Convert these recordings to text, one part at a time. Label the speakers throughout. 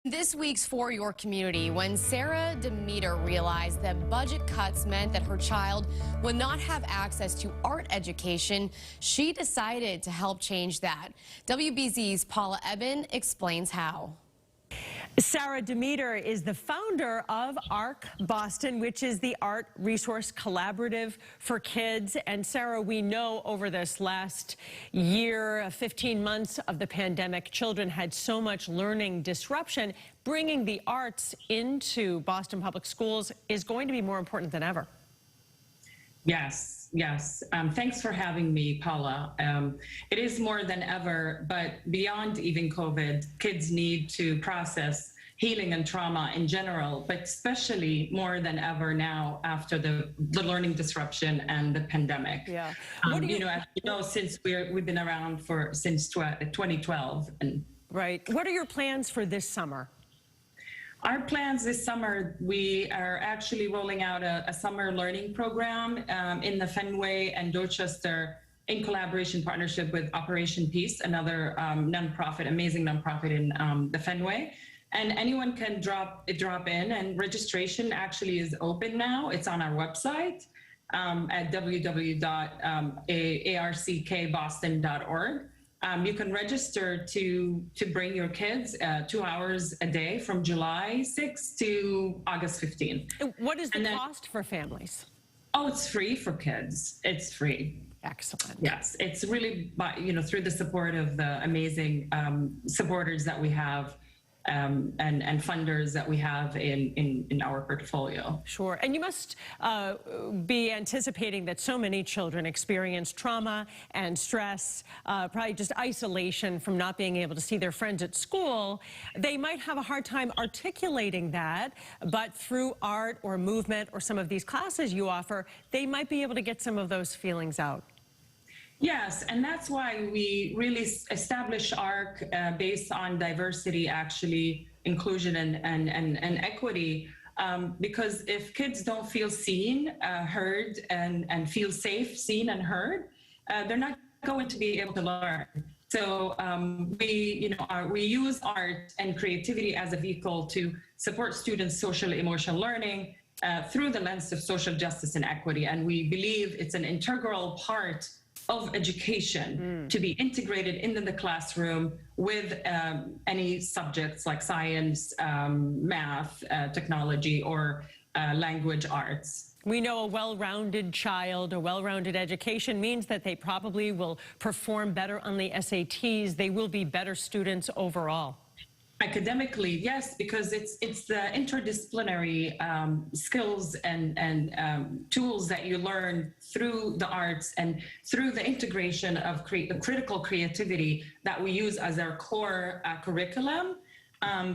Speaker 1: This week's For Your Community, when Sara Demeter realized that budget cuts meant that her child would not have access to art education, she decided to help change that. WBZ's Paula Ebben explains how.
Speaker 2: Sara Demeter is the founder of ARCK Boston, which is the Art Resource Collaborative for Kids. And Sara, we know over this last year, 15 months of the pandemic, children had so much learning disruption. Bringing the arts into Boston Public Schools is going to be more important than ever.
Speaker 3: Yes, yes. Thanks for having me, Paula. It is more than ever, but beyond even COVID, kids need to process healing and trauma in general, but especially more than ever now after the learning disruption and the pandemic.
Speaker 2: Yeah.
Speaker 3: As you know, since we've been around since 2012.
Speaker 2: Right. What are your plans for this summer?
Speaker 3: Our plans this summer, we are actually rolling out a summer learning program in the Fenway and Dorchester in collaboration partnership with Operation Peace, another nonprofit, amazing nonprofit in the Fenway. And anyone can drop in, and registration actually is open now. It's on our website at www.arckboston.org. You can register to bring your kids 2 hours a day from July 6th to August 15th.
Speaker 2: What is the cost for families?
Speaker 3: Oh, it's free for kids. It's free.
Speaker 2: Excellent.
Speaker 3: Yes, it's really, through the support of the amazing supporters that we have and funders that we have in our portfolio.
Speaker 2: Sure. And you must be anticipating that so many children experience trauma and stress, probably just isolation from not being able to see their friends at school. They might have a hard time articulating that, but through art or movement or some of these classes you offer, they might be able to get some of those feelings out.
Speaker 3: Yes, and that's why we really establish ARCK based on diversity, actually, inclusion and equity, because if kids don't feel seen, heard, and feel safe, seen and heard, they're not going to be able to learn. So we use art and creativity as a vehicle to support students' social emotional learning through the lens of social justice and equity. And we believe it's an integral part of education to be integrated into the classroom with any subjects like science, math, technology, or language arts.
Speaker 2: We know a well-rounded child, a well-rounded education means that they probably will perform better on the SATs. They will be better students overall.
Speaker 3: Academically, yes, because it's the interdisciplinary skills and tools that you learn through the arts and through the integration of critical creativity that we use as our core curriculum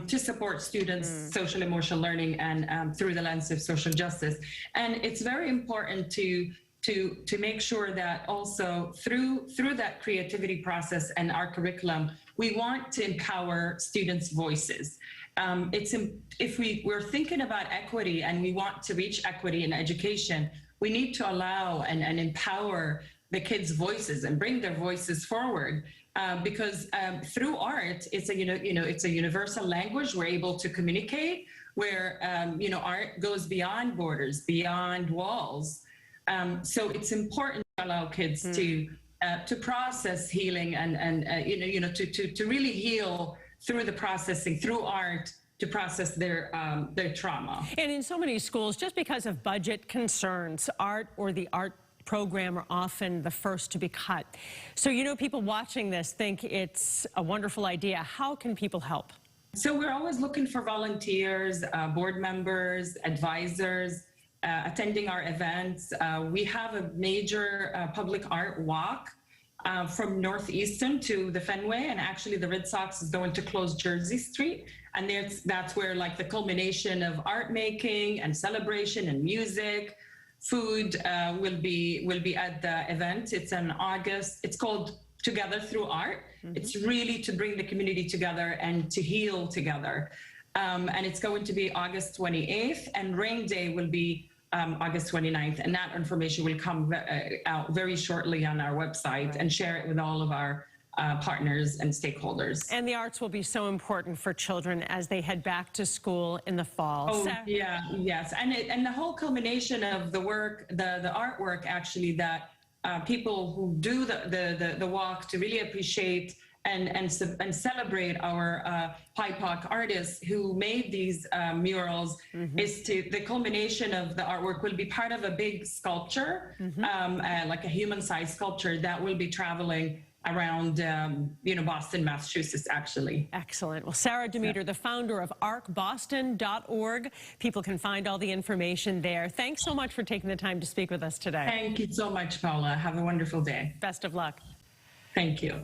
Speaker 3: to support students' social emotional learning and through the lens of social justice. And it's very important to make sure that also through that creativity process and our curriculum, we want to empower students' voices. If we're thinking about equity and we want to reach equity in education, we need to allow and empower the kids' voices and bring their voices forward. Because through art, it's a universal language. We're able to communicate where art goes beyond borders, beyond walls. So it's important to allow kids to process healing and to really heal through the processing, through art, to process their trauma.
Speaker 2: And in so many schools, just because of budget concerns, art or the art program are often the first to be cut. So, people watching this think it's a wonderful idea. How can people help?
Speaker 3: So we're always looking for volunteers, board members, advisors, attending our events. We have a major public art walk from Northeastern to the Fenway, and actually the Red Sox is going to close Jersey Street, and that's where like the culmination of art making and celebration and music, food will be at the event. It's in August. It's called Together Through Art. It's really to bring the community together and to heal together. And it's going to be August 28th, and Rain Day will be August 29th, and that information will come out very shortly on our website and share it with all of our partners and stakeholders.
Speaker 2: And the arts will be so important for children as they head back to school in the fall.
Speaker 3: Oh, yeah, yes. And the whole culmination of the work, the artwork actually, that people who do the walk to really appreciate and celebrate our PIPOC artists who made these murals, is the culmination of the artwork will be part of a big sculpture, like a human-sized sculpture that will be traveling around, Boston, Massachusetts, actually.
Speaker 2: Excellent. Well, Sara Demeter, the founder of ARCKBoston.org. People can find all the information there. Thanks so much for taking the time to speak with us today.
Speaker 3: Thank you so much, Paula. Have a wonderful day.
Speaker 2: Best of luck.
Speaker 3: Thank you.